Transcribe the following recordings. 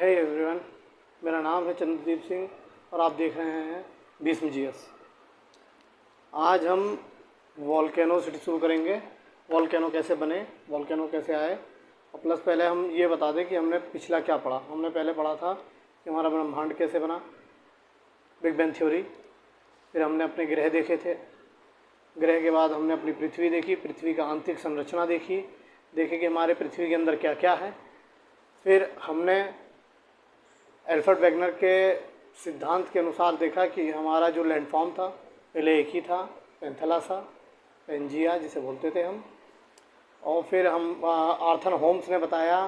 है एवरीवन, मेरा नाम है चंद्रदीप सिंह और आप देख रहे हैं भीष्म जीएस। आज हम वॉल्केनो से शुरू करेंगे। वॉल्केनो कैसे बने, वॉल्केनो कैसे आए, और प्लस पहले हम ये बता दें कि हमने पिछला क्या पढ़ा। हमने पहले पढ़ा था कि हमारा ब्रह्मांड कैसे बना, बिग बैंग थ्योरी। फिर हमने अपने ग्रह देखे थे। ग्रह के बाद हमने अपनी पृथ्वी देखी, पृथ्वी का आंतरिक संरचना देखी, देखे कि हमारे पृथ्वी के अंदर क्या क्या है। फिर हमने एल्फ्रेड वेगनर के सिद्धांत के अनुसार देखा कि हमारा जो लैंडफॉर्म था पहले एक ही था, पेंथेलासा, पेंजिया जिसे बोलते थे हम। और फिर हम आर्थर होम्स ने बताया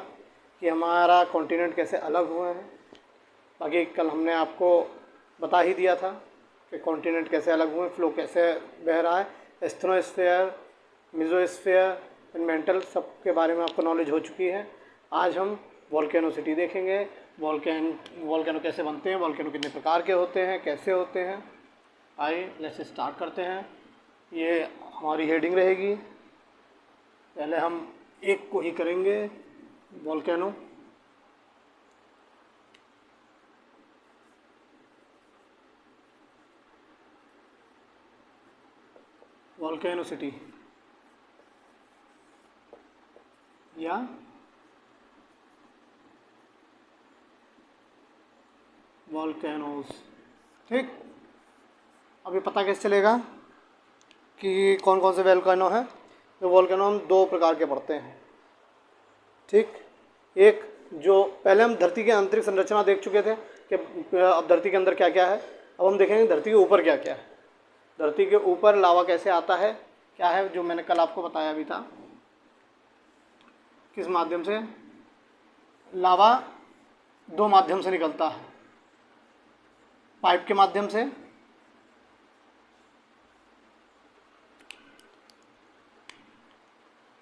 कि हमारा कॉन्टिनेंट कैसे अलग हुए हैं। बाकी कल हमने आपको बता ही दिया था कि कॉन्टिनेंट कैसे अलग हुए, फ्लो कैसे बह रहा है, एस्थेनोस्फीयर, मेसोस्फीयर, मेंटल, सब के बारे में आपको नॉलेज हो चुकी है। आज हम वॉल्केनोसिटी देखेंगे, वॉल्केनो कैसे बनते हैं, वॉल्केनो कितने प्रकार के होते हैं, कैसे होते हैं। आइए लेट्स स्टार्ट करते हैं। ये हमारी हेडिंग रहेगी। पहले हम एक को ही करेंगे, वॉल्केनो। वॉल्केनोसिटी या वॉल्केनोस। ठीक, अभी पता कैसे चलेगा कि कौन कौन से वॉल्केनो हैं। तो वॉल्केनो हम दो प्रकार के पढ़ते हैं। ठीक, एक जो पहले हम धरती के आंतरिक संरचना देख चुके थे कि अब धरती के अंदर क्या क्या है। अब हम देखेंगे धरती के ऊपर क्या क्या है। धरती के ऊपर लावा कैसे आता है, क्या है, जो मैंने कल आपको बताया भी था। किस माध्यम से लावा दो माध्यम से निकलता है, पाइप के माध्यम से,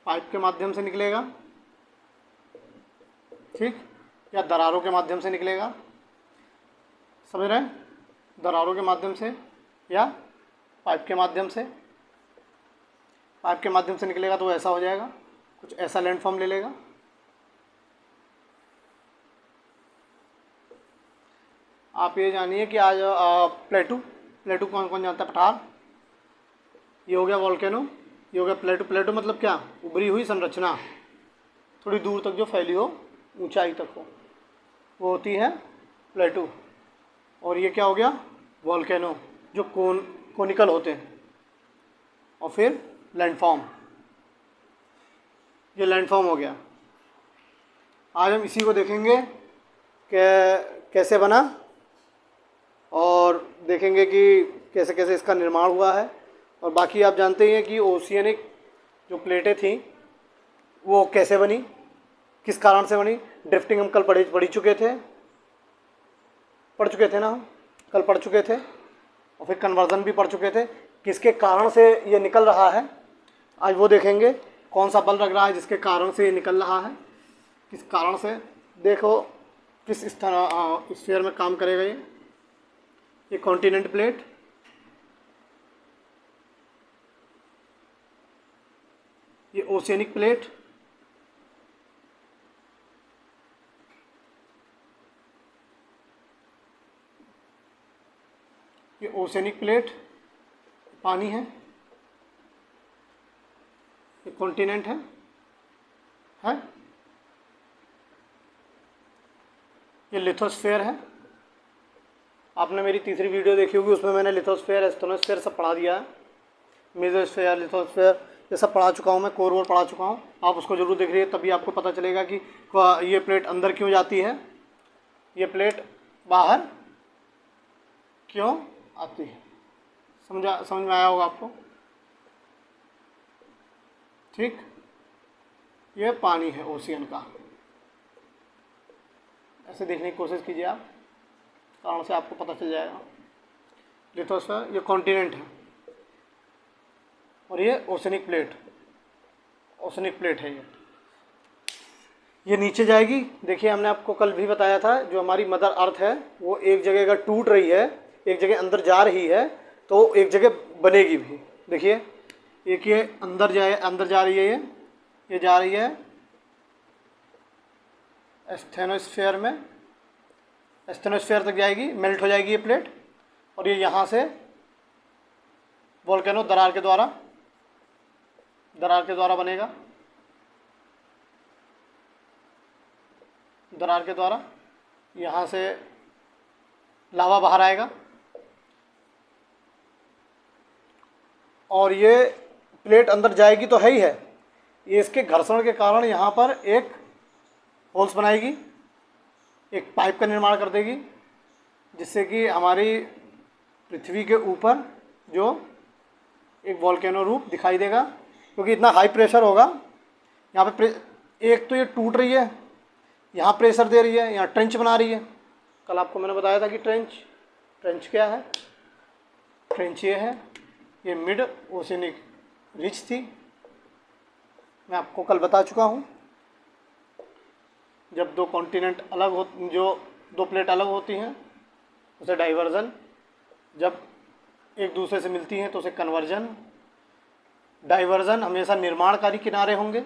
पाइप के माध्यम से निकलेगा, ठीक, या दरारों के माध्यम से निकलेगा। समझ रहे हैं, दरारों के माध्यम से या पाइप के माध्यम से। पाइप के माध्यम से निकलेगा तो ऐसा हो जाएगा, कुछ ऐसा लैंडफॉर्म ले लेगा। आप ये जानिए कि आज प्लेटू कौन कौन जानता है, पठार। ये हो गया वॉल्केनो, ये हो गया प्लेटू। प्लेटू मतलब क्या, उभरी हुई संरचना, थोड़ी दूर तक जो फैली हो, ऊंचाई तक हो, वो होती है प्लेटू। और ये क्या हो गया, वॉल्केनो, जो कोनिकल होते हैं। और फिर लैंडफॉर्म, ये लैंडफॉर्म हो गया। आज हम इसी को देखेंगे कि कैसे बना, और देखेंगे कि कैसे कैसे इसका निर्माण हुआ है। और बाकी आप जानते ही हैं कि ओशियनिक जो प्लेटें थीं वो कैसे बनी, किस कारण से बनी। ड्रिफ्टिंग हम कल पढ़ चुके थे ना, हम कल पढ़ चुके थे। और फिर कन्वर्जन भी पढ़ चुके थे, किसके कारण से ये निकल रहा है। आज वो देखेंगे कौन सा बल लग रहा है जिसके कारण से ये निकल रहा है, किस कारण से। देखो किस स्फीयर में काम करेगा ये कॉन्टिनेंट प्लेट, ये ओशियनिक प्लेट, ये ओशियनिक प्लेट पानी है, ये कॉन्टिनेंट है। ये लिथोस्फीयर है। आपने मेरी तीसरी वीडियो देखी होगी, उसमें मैंने लिथोस्फीयर, एस्थेनोस्फीयर सब पढ़ा दिया है। मेसोस्फीयर, लिथोस्फीयर ये सब पढ़ा चुका हूँ मैं, कोर वोर पढ़ा चुका हूँ। आप उसको जरूर देख रहिए, तभी आपको पता चलेगा कि ये प्लेट अंदर क्यों जाती है, ये प्लेट बाहर क्यों आती है। समझ में आया होगा आपको। ठीक, ये पानी है ओशियन का, ऐसे देखने की कोशिश कीजिए आप, कारण से आपको पता चल जाएगा। लिथोस्फीयर ये कॉन्टिनेंट है, और ये ओशियनिक प्लेट है। ये नीचे जाएगी। देखिए हमने आपको कल भी बताया था, जो हमारी मदर अर्थ है वो एक जगह अगर टूट रही है, एक जगह अंदर जा रही है, तो एक जगह बनेगी भी। देखिए एक ये अंदर जा रही है, ये जा रही है एस्थेनोस्फीयर में, एस्थेनोस्फीयर तक जाएगी, मेल्ट हो जाएगी ये प्लेट, और ये यहाँ से वोल्केनो दरार के द्वारा बनेगा, दरार के द्वारा यहाँ से लावा बाहर आएगा, और ये प्लेट अंदर जाएगी तो है ही है, ये इसके घर्षण के कारण यहाँ पर एक होल्स बनाएगी, एक पाइप का निर्माण कर देगी, जिससे कि हमारी पृथ्वी के ऊपर जो एक वोल्केनो रूप दिखाई देगा, क्योंकि इतना हाई प्रेशर होगा यहाँ पे। एक तो ये टूट रही है, यहाँ प्रेशर दे रही है, यहाँ ट्रेंच बना रही है। कल आपको मैंने बताया था कि ट्रेंच क्या है। ट्रेंच ये है, ये मिड ओशियनिक रिच थी, मैं आपको कल बता चुका हूँ। जब दो कॉन्टिनेंट अलग हो, जो दो प्लेट अलग होती हैं उसे डाइवर्जन, जब एक दूसरे से मिलती हैं तो उसे कन्वर्जन। डाइवर्जन हमेशा निर्माणकारी किनारे होंगे,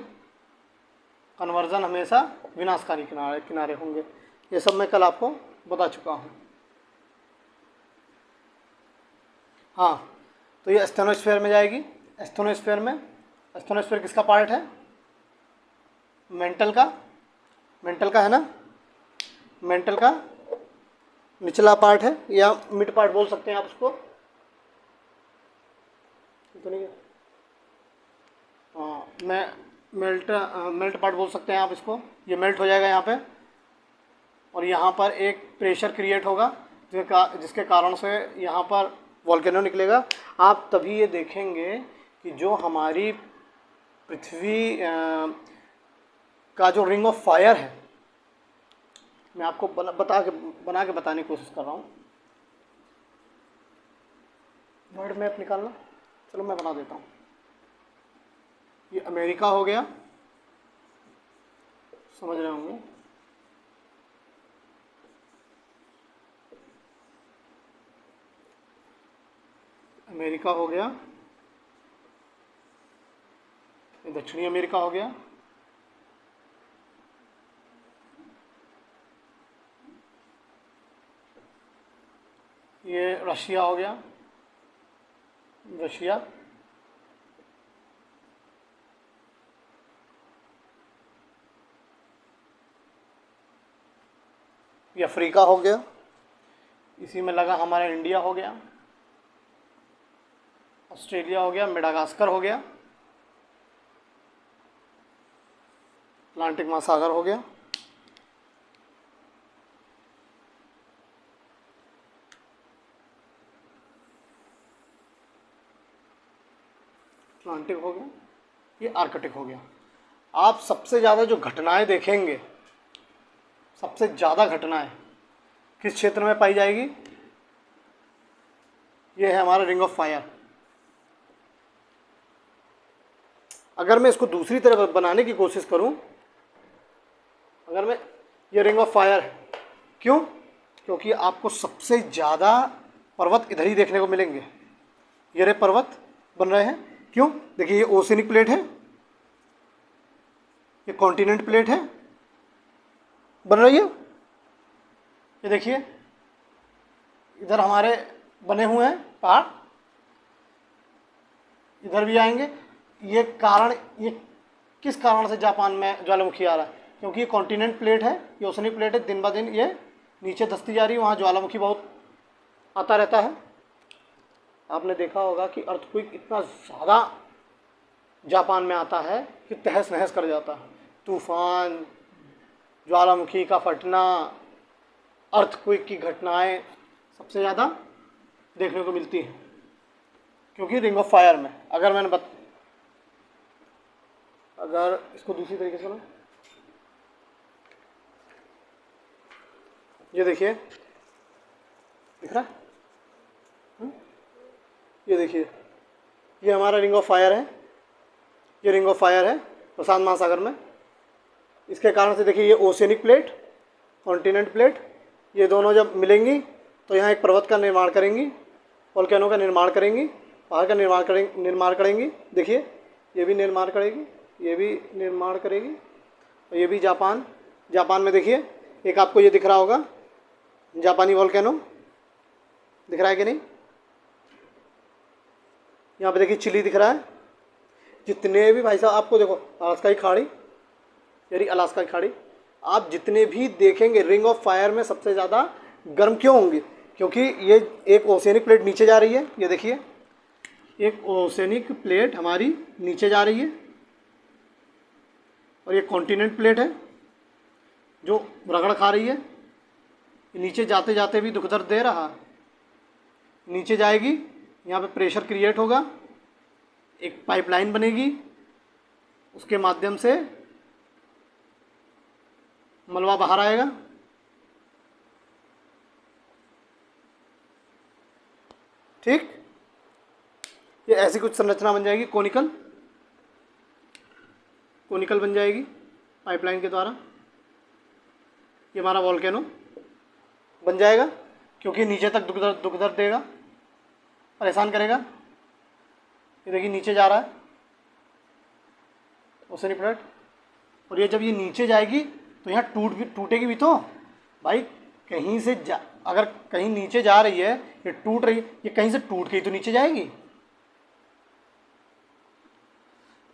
कन्वर्जन हमेशा विनाशकारी किनारे होंगे। ये सब मैं कल आपको बता चुका हूँ। हाँ, तो ये एस्थेनोस्फीयर में जाएगी। एस्थेनोस्फीयर किसका पार्ट है? मेंटल का है ना, मेंटल का निचला पार्ट है, या मिड पार्ट बोल सकते हैं आप उसको, तो नहीं, हाँ, मेल्ट पार्ट बोल सकते हैं आप इसको। ये मेल्ट हो जाएगा यहाँ पे, और यहाँ पर एक प्रेशर क्रिएट होगा जिसके कारण से यहाँ पर वोल्केनो निकलेगा। आप तभी ये देखेंगे कि जो हमारी पृथ्वी का जो रिंग ऑफ फायर है, मैं आपको बना के बताने की कोशिश कर रहा हूँ। वर्ल्ड मैप निकालना, चलो मैं बना देता हूँ। ये अमेरिका हो गया, समझ रहे होंगे। अमेरिका हो गया, ये दक्षिणी अमेरिका हो गया, ये रशिया हो गया, रशिया, ये अफ्रीका हो गया, इसी में लगा हमारा इंडिया हो गया, ऑस्ट्रेलिया हो गया, मेडागास्कर हो गया, अटलांटिक महासागर हो गया, अटलांटिक हो गया, ये आर्कटिक हो गया। आप सबसे ज़्यादा जो घटनाएं देखेंगे, सबसे ज़्यादा घटनाएं किस क्षेत्र में पाई जाएगी? ये है हमारा रिंग ऑफ फायर। अगर मैं इसको दूसरी तरह बनाने की कोशिश करूं, अगर मैं, ये रिंग ऑफ फायर है, क्यों? क्योंकि आपको सबसे ज़्यादा पर्वत इधर ही देखने को मिलेंगे। ये रे पर्वत बन रहे हैं, क्यों? देखिए, ये ओशियनिक प्लेट है, ये कॉन्टिनेंट प्लेट है, बन रही है। ये देखिए, इधर हमारे बने हुए हैं पहाड़, इधर भी आएंगे। ये किस कारण से जापान में ज्वालामुखी आ रहा है? क्योंकि ये कॉन्टिनेंट प्लेट है, ये ओशनिक प्लेट है, दिन ब दिन ये नीचे धंसती जा रही है, वहाँ ज्वालामुखी बहुत आता रहता है। आपने देखा होगा कि अर्थक्वेक इतना ज़्यादा जापान में आता है कि तहस नहस कर जाता है। तूफान, ज्वालामुखी का फटना, अर्थक्वेक की घटनाएं सबसे ज़्यादा देखने को मिलती हैं, क्योंकि रिंग ऑफ फायर में, अगर इसको दूसरी तरीके से ना, ये देखिए, दिख रहा है? ये देखिए, ये हमारा रिंग ऑफ फायर है, ये रिंग ऑफ फायर है प्रशांत महासागर में। इसके कारण से देखिए, ये ओशियनिक प्लेट, कॉन्टिनेंट प्लेट, ये दोनों जब मिलेंगी तो यहाँ एक पर्वत का निर्माण करेंगी, वोल्केनो का निर्माण करेंगी, पहाड़ का निर्माण करेंगी। देखिए, ये भी निर्माण करेगी, ये भी निर्माण करेगी, और ये भी जापान में देखिए, एक आपको ये दिख रहा होगा जापानी वॉल्केनो दिख रहा है कि नहीं? यहाँ पे देखिए चिली दिख रहा है। जितने भी भाई साहब आपको देखो, अलास्का की खाड़ी, यानी अलास्का की खाड़ी, आप जितने भी देखेंगे रिंग ऑफ फायर में सबसे ज़्यादा गर्म क्यों होंगे? क्योंकि ये एक ओशियनिक प्लेट नीचे जा रही है, ये देखिए एक ओशियनिक प्लेट हमारी नीचे जा रही है और ये कॉन्टिनेंट प्लेट है जो रगड़ खा रही है। नीचे जाते जाते भी दुख दर्द दे रहा, नीचे जाएगी, यहाँ पे प्रेशर क्रिएट होगा, एक पाइपलाइन बनेगी, उसके माध्यम से मलबा बाहर आएगा। ठीक, ये ऐसी कुछ संरचना बन जाएगी, कोनिकल बन जाएगी पाइपलाइन के द्वारा। ये हमारा वॉल्केनो बन जाएगा, क्योंकि नीचे तक दुख दर्द देगा, परेशान करेगा। ये देखिए नीचे जा रहा है ओशियनिक प्लेट, और ये जब ये नीचे जाएगी तो यहाँ टूटेगी भी तो भाई। कहीं से अगर कहीं नीचे जा रही है, ये टूट रही है, ये कहीं से टूट के ही तो नीचे जाएगी।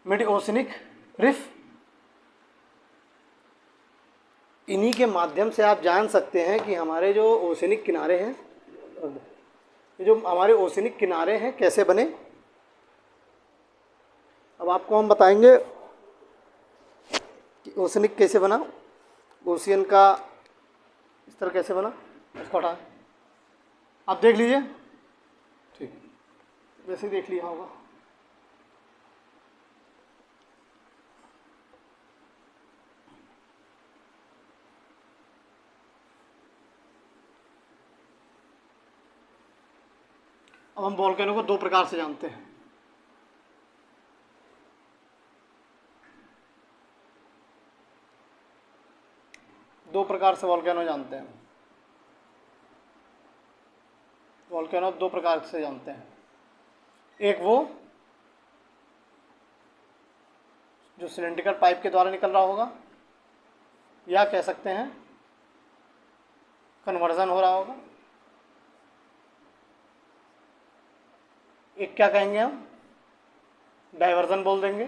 मिड ओशियनिक रिफ, इन्हीं के माध्यम से आप जान सकते हैं कि हमारे जो ओशियनिक किनारे हैं, ये जो हमारे ओशियनिक किनारे हैं कैसे बने। अब आपको हम बताएंगे कि ओशियनिक कैसे बना, ओशियन का स्तर कैसे बना। इसको हटा, आप देख लीजिए, ठीक, वैसे ही देख लिया होगा। अब हम वॉल्केनो को दो प्रकार से जानते हैं। दो प्रकार से वॉल्केनो जानते हैं। वॉल्केनो दो प्रकार से जानते हैं। एक वो जो सिलेंड्रिकल पाइप के द्वारा निकल रहा होगा, या कह सकते हैं कन्वर्जन हो रहा होगा। एक क्या कहेंगे हम, डाइवर्जन बोल देंगे।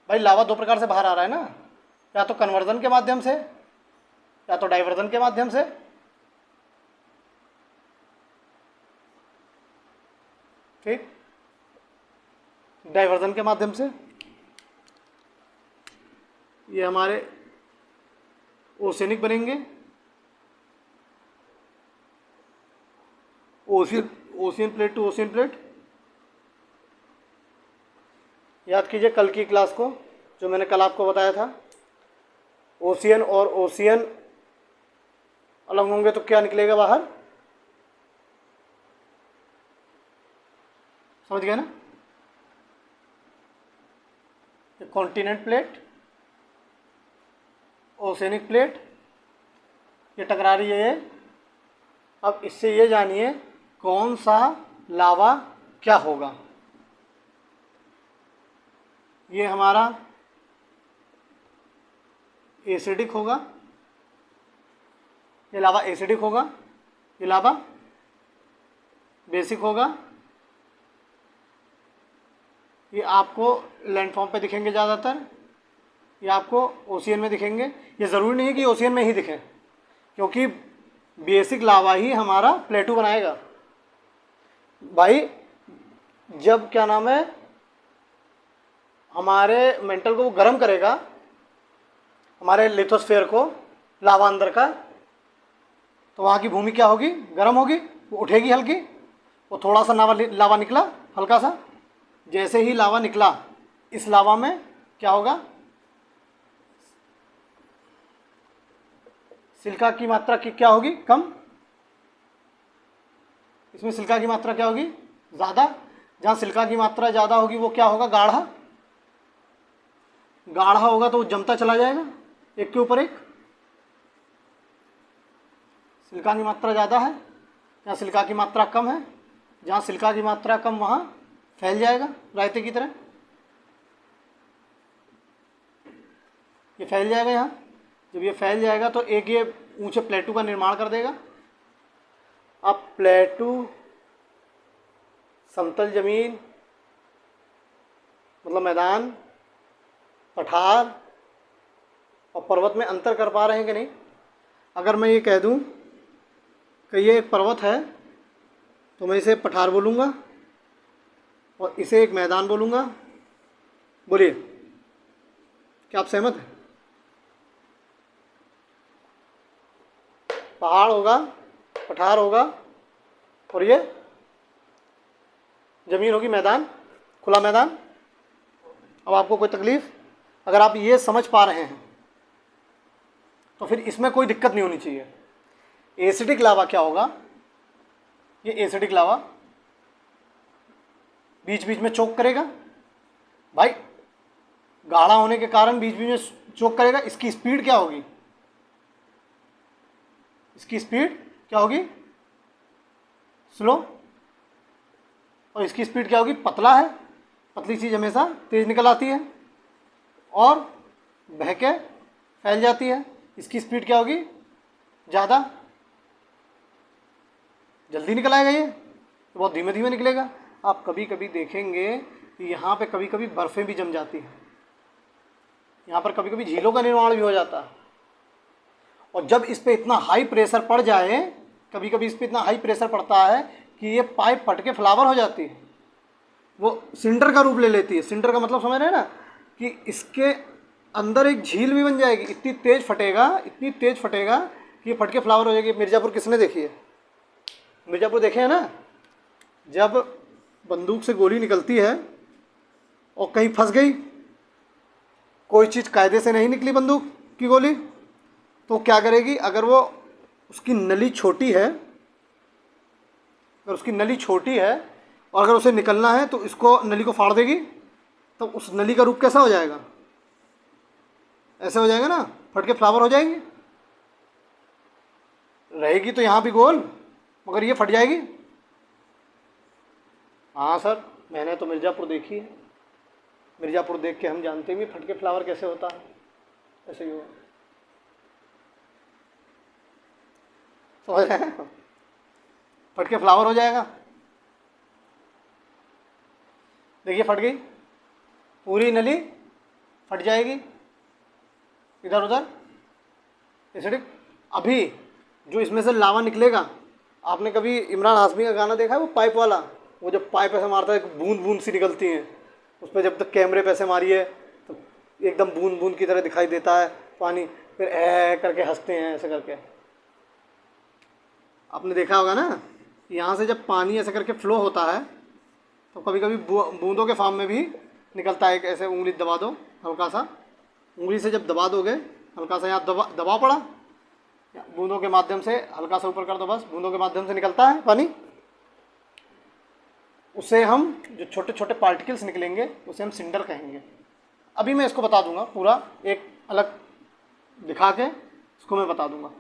भाई लावा दो प्रकार से बाहर आ रहा है ना, या तो कन्वर्जन के माध्यम से या तो डाइवर्जन के माध्यम से। ठीक, डाइवर्जन के माध्यम से ये हमारे ओशियनिक बनेंगे। Ocean plate to ocean plate. याद कीजिए कल की क्लास को, जो मैंने कल आपको बताया था, ओशियन और ओशियन अलग होंगे तो क्या निकलेगा बाहर, समझ गए ना? ये कॉन्टिनेंट प्लेट, ओशियनिक प्लेट, ये टकरा रही है। अब इससे ये जानिए कौन सा लावा क्या होगा। ये हमारा एसिडिक होगा, ये लावा एसिडिक होगा, ये लावा बेसिक होगा। ये आपको लैंडफॉर्म पे दिखेंगे ज़्यादातर, ये आपको ओशियन में दिखेंगे। ये ज़रूरी नहीं है कि ओशियन में ही दिखें, क्योंकि बेसिक लावा ही हमारा प्लेटू बनाएगा। भाई जब क्या नाम है हमारे मेंटल को गर्म करेगा, हमारे लिथोस्फीयर को, लावा अंदर का, तो वहाँ की भूमि क्या होगी, गर्म होगी, वो उठेगी हल्की। वो थोड़ा सा लावा निकला हल्का सा, जैसे ही लावा निकला इस लावा में क्या होगा, सिलिका की मात्रा की क्या होगी, कम। इसमें सिलिका की मात्रा क्या होगी, ज़्यादा। जहाँ सिलिका की मात्रा ज़्यादा होगी वो क्या होगा, गाढ़ा। गाढ़ा होगा तो वो जमता चला जाएगा एक के ऊपर एक। सिलिका की मात्रा ज़्यादा है, जहाँ सिलिका की मात्रा कम है, जहाँ सिलिका की मात्रा कम वहाँ फैल जाएगा रायते की तरह। ये फैल जाएगा यहाँ। जब ये फैल जाएगा तो एक ये ऊंचे प्लेटू का निर्माण कर देगा। अब प्लेटू समतल जमीन मतलब मैदान, पठार और पर्वत में अंतर कर पा रहे हैं कि नहीं? अगर मैं ये कह दूं कि ये एक पर्वत है तो मैं इसे पठार बोलूँगा और इसे एक मैदान बोलूँगा। बोलिए, क्या आप सहमत हैं? पहाड़ होगा, पठार होगा और ये ज़मीन होगी मैदान, खुला मैदान। अब आपको कोई तकलीफ़? अगर आप ये समझ पा रहे हैं तो फिर इसमें कोई दिक्कत नहीं होनी चाहिए। एसिडिक लावा क्या होगा? ये एसिडिक लावा बीच बीच में चोक करेगा भाई, गाढ़ा होने के कारण बीच बीच में चोक करेगा। इसकी स्पीड क्या होगी? इसकी स्पीड क्या होगी? स्लो। और इसकी स्पीड क्या होगी? पतला है, पतली चीज़ हमेशा तेज निकल आती है और बह के फैल जाती है। इसकी स्पीड क्या होगी? ज़्यादा, जल्दी निकल आएगा, ये तो बहुत धीमे धीमे निकलेगा। आप कभी कभी देखेंगे कि यहाँ पे कभी कभी बर्फ़ें भी जम जाती हैं, यहाँ पर कभी कभी झीलों का निर्माण भी हो जाता है। और जब इस पर इतना हाई प्रेशर पड़ जाए, कभी कभी इस पर इतना हाई प्रेशर पड़ता है कि ये पाइप फट के फ्लावर हो जाती है, वो सिंडर का रूप ले लेती है। सिंडर का मतलब समझ रहे हैं ना, कि इसके अंदर एक झील भी बन जाएगी। इतनी तेज़ फटेगा, इतनी तेज़ फटेगा कि ये फट के फ्लावर हो जाएगी। मिर्ज़ापुर किसने देखी है? मिर्ज़ापुर देखे हैं ना? जब बंदूक से गोली निकलती है और कहीं फंस गई, कोई चीज़ कायदे से नहीं निकली बंदूक की गोली, तो क्या करेगी? अगर वो उसकी नली छोटी है, अगर उसकी नली छोटी है और अगर उसे निकलना है तो इसको नली को फाड़ देगी, तो उस नली का रूप कैसा हो जाएगा? ऐसे हो जाएगा ना, फट के फ्लावर हो जाएगी। रहेगी तो यहाँ भी गोल, मगर ये फट जाएगी। हाँ सर, मैंने तो मिर्ज़ापुर देखी है। मिर्ज़ापुर देख के हम जानते भी फट के फ्लावर कैसे होता है। ऐसे ही होगा, समझ रहे हैं? फट के फ्लावर हो जाएगा। देखिए फट गई, पूरी नली फट जाएगी इधर उधर एसिडिक। अभी जो इसमें से लावा निकलेगा, आपने कभी इमरान हाशमी का गाना देखा है, वो पाइप वाला? वो जब पाइप ऐसे मारता है, बूंद बूंद सी निकलती हैं उस पर। जब तक कैमरे पे ऐसे मारिए तो एकदम बूंद बूंद की तरह दिखाई देता है पानी, फिर ऐ करके हंसते हैं ऐसे करके। आपने देखा होगा ना, यहाँ से जब पानी ऐसे करके फ्लो होता है तो कभी कभी बूंदों के फॉर्म में भी निकलता है। ऐसे उंगली दबा दो, हल्का सा उंगली से जब दबा दोगे, हल्का सा यहाँ दबाव पड़ा, बूंदों के माध्यम से हल्का सा ऊपर कर दो, बस बूंदों के माध्यम से निकलता है पानी। उसे हम, जो छोटे छोटे पार्टिकल्स निकलेंगे उसे हम सिंडर कहेंगे। अभी मैं इसको बता दूंगा, पूरा एक अलग दिखा के इसको मैं बता दूंगा।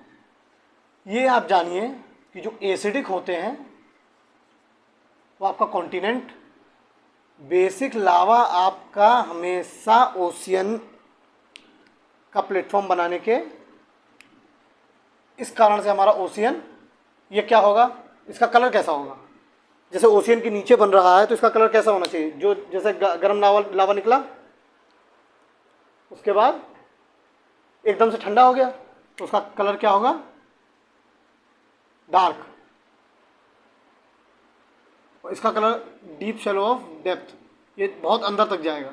ये आप जानिए कि जो एसिडिक होते हैं वो आपका कॉन्टिनेंट, बेसिक लावा आपका हमेशा ओशियन का प्लेटफॉर्म बनाने के, इस कारण से हमारा ओशियन, ये क्या होगा? इसका कलर कैसा होगा? जैसे ओशियन के नीचे बन रहा है तो इसका कलर कैसा होना चाहिए? जो जैसे गर्म लावा निकला, उसके बाद एकदम से ठंडा हो गया तो उसका कलर क्या होगा? डार्क। और इसका colour deep shallow of depth, ये बहुत अंदर तक जाएगा।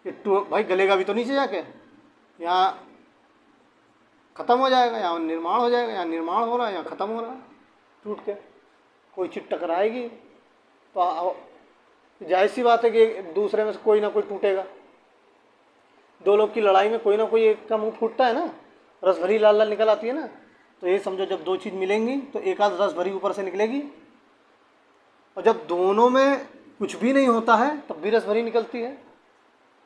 ये भाई गलेगा भी तो नीचे जाके, यहाँ ख़त्म हो जाएगा, यहाँ निर्माण हो जाएगा, यहाँ निर्माण हो रहा है, यहाँ ख़त्म हो रहा है टूट के। कोई चीज़ टकराएगी तो जाहिर सी बात है कि एक दूसरे में से कोई ना कोई टूटेगा। दो लोग की लड़ाई में कोई ना कोई एक का मुंह फूटता है ना, रस भरी लाल लाल निकल आती है ना। तो ये समझो, जब दो चीज़ मिलेंगी तो एक आध रस भरी ऊपर से निकलेगी, और जब दोनों में कुछ भी नहीं होता है तब भी रस भरी निकलती है।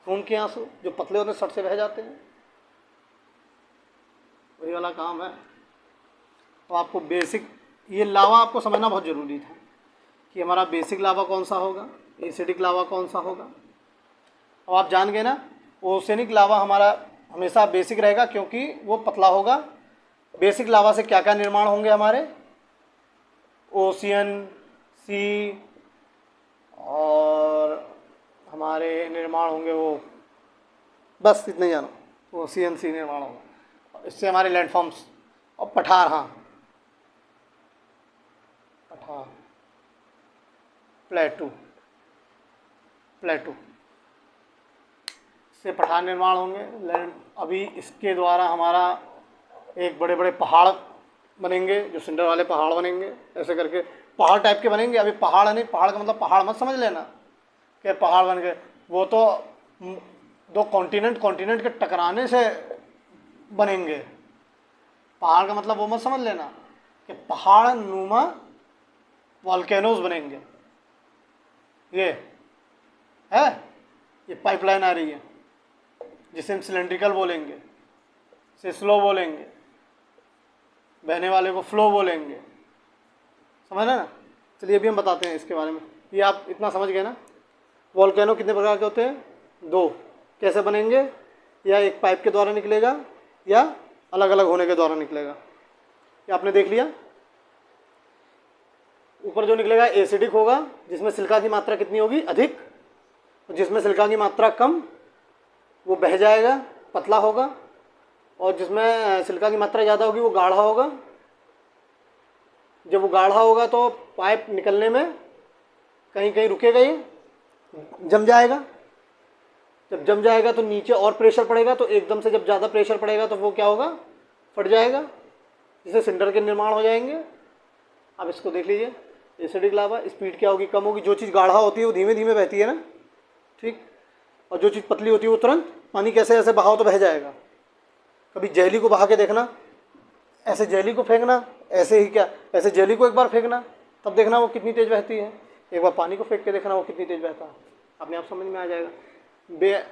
खून के आंसू जो पतले होते हैं सट से बह जाते हैं, वही वाला काम है। तो आपको बेसिक ये लावा आपको समझना बहुत ज़रूरी था कि हमारा बेसिक लावा कौन सा होगा, एसिडिक लावा कौन सा होगा। अब आप जान गए ना, ओसेनिक लावा हमारा हमेशा बेसिक रहेगा क्योंकि वो पतला होगा, बेसिक लावा से क्या क्या निर्माण होंगे हमारे, ओशियन, सी, और हमारे निर्माण होंगे वो, बस इतने जानो, ओशियन सी निर्माण होगा। इससे हमारे लैंडफॉर्म्स और पठार, हाँ पठार, प्लेटू, प्लेटू से पठार निर्माण होंगे लैंड। अभी इसके द्वारा हमारा एक बड़े बड़े पहाड़ बनेंगे, जो सिंडर वाले पहाड़ बनेंगे, ऐसे करके पहाड़ टाइप के बनेंगे। अभी पहाड़ नहीं, पहाड़ का मतलब पहाड़ मत समझ लेना कि पहाड़ बन गए, वो तो दो कॉन्टिनेंट के टकराने से बनेंगे। पहाड़ का मतलब वो मत समझ लेना कि पहाड़ नुमा वॉल्केनोज बनेंगे। ये है, ये पाइपलाइन आ रही है जिसे हम सिलेंड्रिकल बोलेंगे, से स्लो बोलेंगे, बहने वाले को फ्लो बोलेंगे, समझ ना। चलिए अभी हम बताते हैं इसके बारे में। ये आप इतना समझ गए ना। वॉल्केनो कितने प्रकार के होते हैं, दो। कैसे बनेंगे, या एक पाइप के द्वारा निकलेगा या अलग अलग होने के द्वारा निकलेगा। ये आपने देख लिया। ऊपर जो निकलेगा एसिडिक होगा, जिसमें सिलिका की मात्रा कितनी होगी, अधिक। जिसमें सिलिका की मात्रा कम, वो बह जाएगा, पतला होगा। और जिसमें सिलिका की मात्रा ज़्यादा होगी वो गाढ़ा होगा। जब वो गाढ़ा होगा तो पाइप निकलने में कहीं कहीं रुकेगा, ये जम जाएगा। जब जम जाएगा तो नीचे और प्रेशर पड़ेगा, तो एकदम से जब ज़्यादा प्रेशर पड़ेगा तो वो क्या होगा, फट जाएगा, जिससे सिंडर के निर्माण हो जाएंगे। अब इसको देख लीजिए, एसिडिक लावा, स्पीड क्या होगी, कम होगी। जो चीज़ गाढ़ा होती है वो धीमे धीमे बहती है ना, ठीक। और जो चीज़ पतली होती है वो तुरंत, पानी कैसे ऐसे बहाओ तो बह जाएगा। कभी जेली को बहा के देखना, ऐसे जेली को फेंकना, ऐसे ही क्या, ऐसे जेली को एक बार फेंकना, तब देखना वो कितनी तेज़ बहती है। एक बार पानी को फेंक के देखना वो कितनी तेज़ बहता है, अपने आप समझ में आ जाएगा।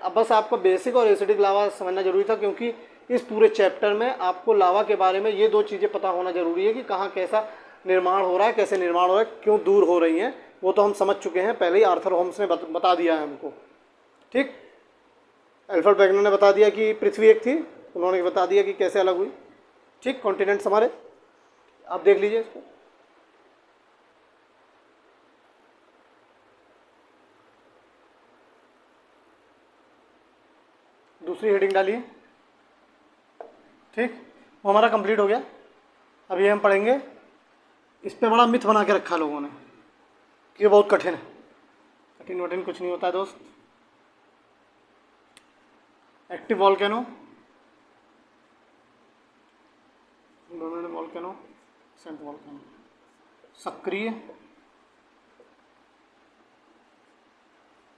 अब बस आपको बेसिक और एसिडिक लावा समझना जरूरी था, क्योंकि इस पूरे चैप्टर में आपको लावा के बारे में ये दो चीज़ें पता होना जरूरी है कि कहाँ कैसा निर्माण हो रहा है, कैसे निर्माण हो रहा है, क्यों दूर हो रही हैं, वो तो हम समझ चुके हैं पहले ही। आर्थर होम्स ने बता दिया है हमको, ठीक। अल्फ्रेड वेगनर ने बता दिया कि पृथ्वी एक थी, उन्होंने बता दिया कि कैसे अलग हुई, ठीक। कॉन्टिनेंट्स हमारे, आप देख लीजिए इसको। दूसरी हेडिंग डालिए, ठीक। वो हमारा कंप्लीट हो गया। अब ये हम पढ़ेंगे, इस पे बड़ा मिथ बना के रखा लोगों ने कि ये बहुत कठिन है। कठिन वठिन कुछ नहीं होता है दोस्त। एक्टिव वॉल्केनो, वॉल्केनो, सेंट वॉल्केनो। सक्रिय,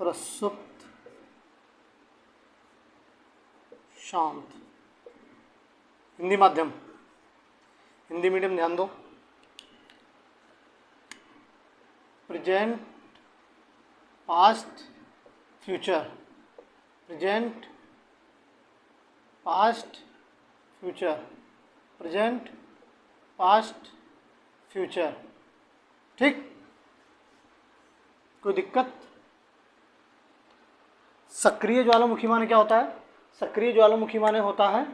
प्रसुप्त, शांत। हिंदी माध्यम, हिंदी मीडियम ध्यान दो। Present, past, future. Present, past, future. Present, past, future, ठीक। कोई दिक्कत? सक्रिय ज्वालामुखी माने क्या होता है? सक्रिय ज्वालामुखी माने होता है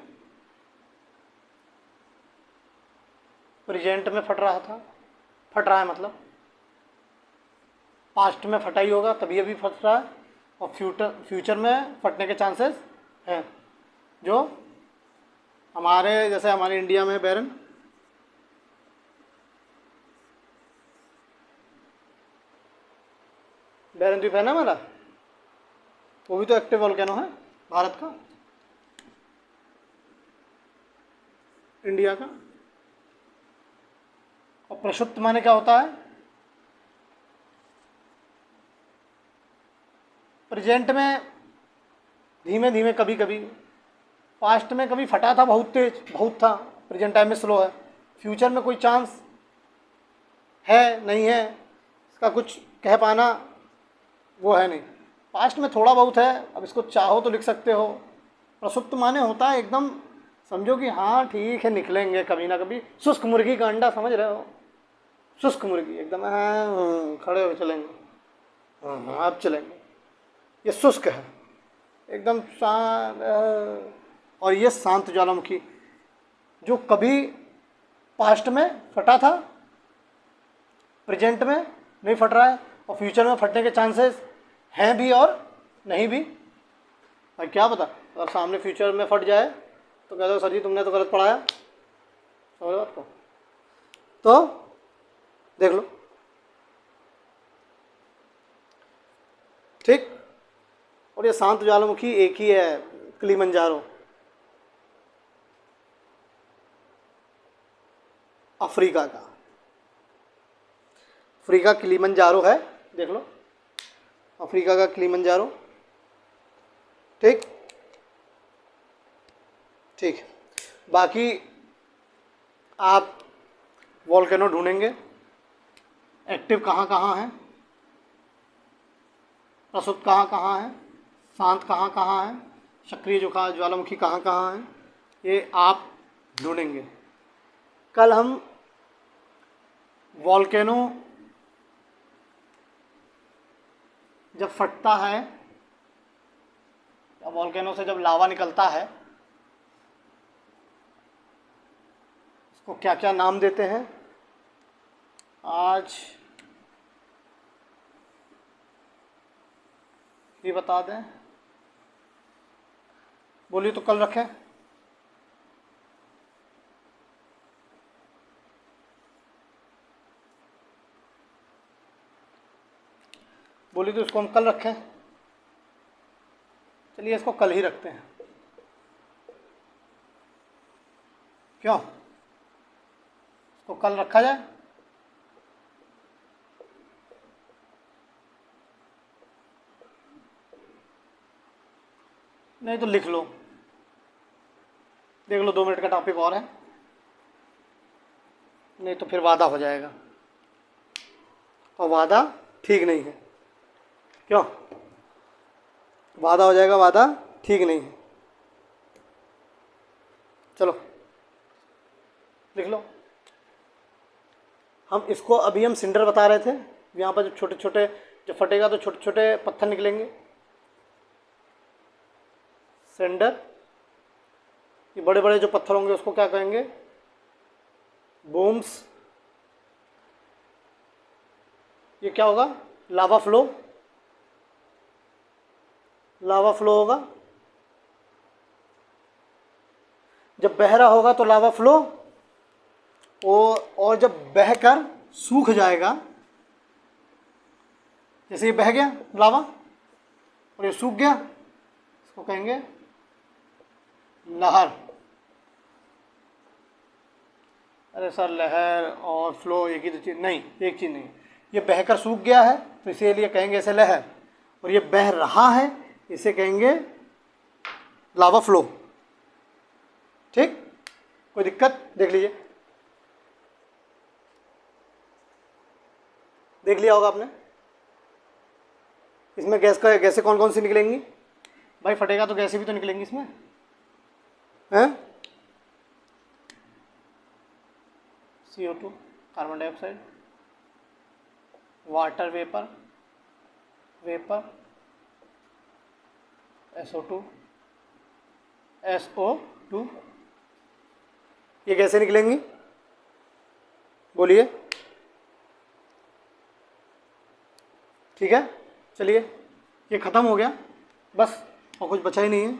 प्रेजेंट में फट रहा है, मतलब पास्ट में फटा ही होगा तभी अभी फट रहा है, और फ्यूचर में फटने के चांसेस हैं। जो हमारे जैसे हमारे इंडिया में बैरन द्वीप है ना हमारा, वो भी तो एक्टिव वोल्केनो है भारत का, इंडिया का। और प्रसुप्त माने क्या होता है? प्रेजेंट में धीमे धीमे, कभी कभी। पास्ट में कभी फटा था बहुत तेज, बहुत था, प्रेजेंट टाइम में स्लो है। फ्यूचर में कोई चांस है नहीं है, इसका कुछ कह पाना वो है नहीं। पास्ट में थोड़ा बहुत है, अब इसको चाहो तो लिख सकते हो। प्रसुप्त माने होता है एकदम, समझो कि हाँ ठीक है, निकलेंगे कभी ना कभी। शुष्क मुर्गी का अंडा, समझ रहे हो? शुष्क मुर्गी एकदम, हाँ खड़े हो चलेंगे, हाँ अब चलेंगे। ये शुष्क है एकदम शांत। और ये शांत ज्वालामुखी जो कभी पास्ट में फटा था, प्रेजेंट में नहीं फट रहा है, और फ्यूचर में फटने के चांसेस हैं भी और नहीं भी। भाई क्या पता, अगर सामने फ्यूचर में फट जाए तो कह दो सर जी तुमने तो गलत पढ़ाया, समझ बात को। तो देख लो, ठीक। और ये शांत ज्वालामुखी एक ही है, किलिमंजारो, अफ्रीका का। अफ्रीका किलिमंजारो है, देख लो, अफ्रीका का किलिमंजारो, ठीक ठीक। बाकी आप वोल्केनो ढूंढेंगे एक्टिव कहाँ कहाँ है, प्रसुप्त कहाँ कहाँ है, शांत कहाँ कहाँ है, सक्रिय जो ज्वालामुखी कहाँ कहाँ है, ये आप ढूंढेंगे। कल हम वोल्केनो जब फटता है, या वोल्केनो से जब लावा निकलता है, उसको क्या क्या नाम देते हैं आज ये बता दें। बोलिए तो कल रखें। बोलिए तो इसको हम कल रखें। चलिए इसको कल ही रखते हैं, क्यों, इसको कल रखा जाए। नहीं तो लिख लो, देख लो 2 मिनट का टॉपिक और है, नहीं तो फिर वादा हो जाएगा, और वादा ठीक नहीं है, क्यों, वादा हो जाएगा, वादा ठीक नहीं है। चलो लिख लो। हम इसको अभी हम सिंडर बता रहे थे, यहाँ पर जब छोटे छोटे जब फटेगा तो छोटे छोटे पत्थर निकलेंगे, सिंडर। ये बड़े बड़े जो पत्थर होंगे उसको क्या कहेंगे, बूम्स। ये क्या होगा, लावा फ्लो, लावा फ्लो होगा। जब बह रहा होगा तो लावा फ्लो, और जब बहकर सूख जाएगा, जैसे ये बह गया लावा और ये सूख गया, इसको कहेंगे लहर। अरे सर लहर और फ्लो एक ही तो चीज़ नहीं, एक चीज़ नहीं। ये बहकर सूख गया है तो इसीलिए कहेंगे ऐसे लहर, और ये बह रहा है इसे कहेंगे लावा फ्लो, ठीक। कोई दिक्कत, देख लीजिए, देख लिया होगा आपने। इसमें गैसें कौन कौन सी निकलेंगी, भाई फटेगा तो गैसें भी तो निकलेंगी इसमें, हैं, CO2 carbon dioxide, water vapour, SO2, ये कैसे निकलेंगी, बोलिए, ठीक है। चलिए ये ख़त्म हो गया बस, और कुछ बचा ही नहीं है।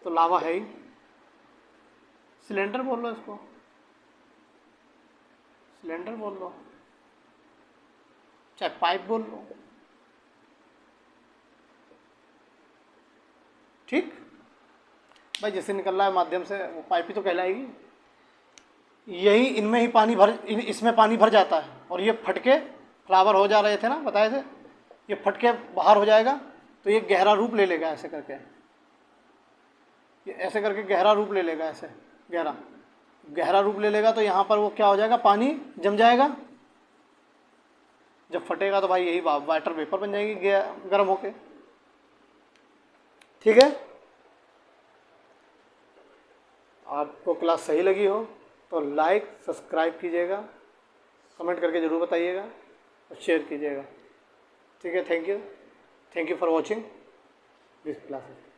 तो लावा है ही, सिलेंडर बोल लो इसको, सिलेंडर बोल लो, चाहे पाइप बोल लो, ठीक। भाई जैसे निकल रहा है माध्यम से वो पाइप ही तो कहलाएगी। यही इनमें ही पानी इसमें पानी भर जाता है, और ये फटके फ्लावर हो जा रहे थे ना, बताए थे, ये फटके बाहर हो जाएगा तो ये गहरा रूप ले लेगा, ऐसे करके, ये ऐसे करके गहरा रूप ले लेगा, ऐसे गहरा रूप ले लेगा, तो यहाँ पर वो क्या हो जाएगा, पानी जम जाएगा। जब फटेगा तो भाई यही वाटर वेपर बन जाएगी गर्म होके, ठीक है। आपको क्लास सही लगी हो तो लाइक सब्सक्राइब कीजिएगा, कमेंट करके ज़रूर बताइएगा और शेयर कीजिएगा, ठीक है। Thank you for watching this classes.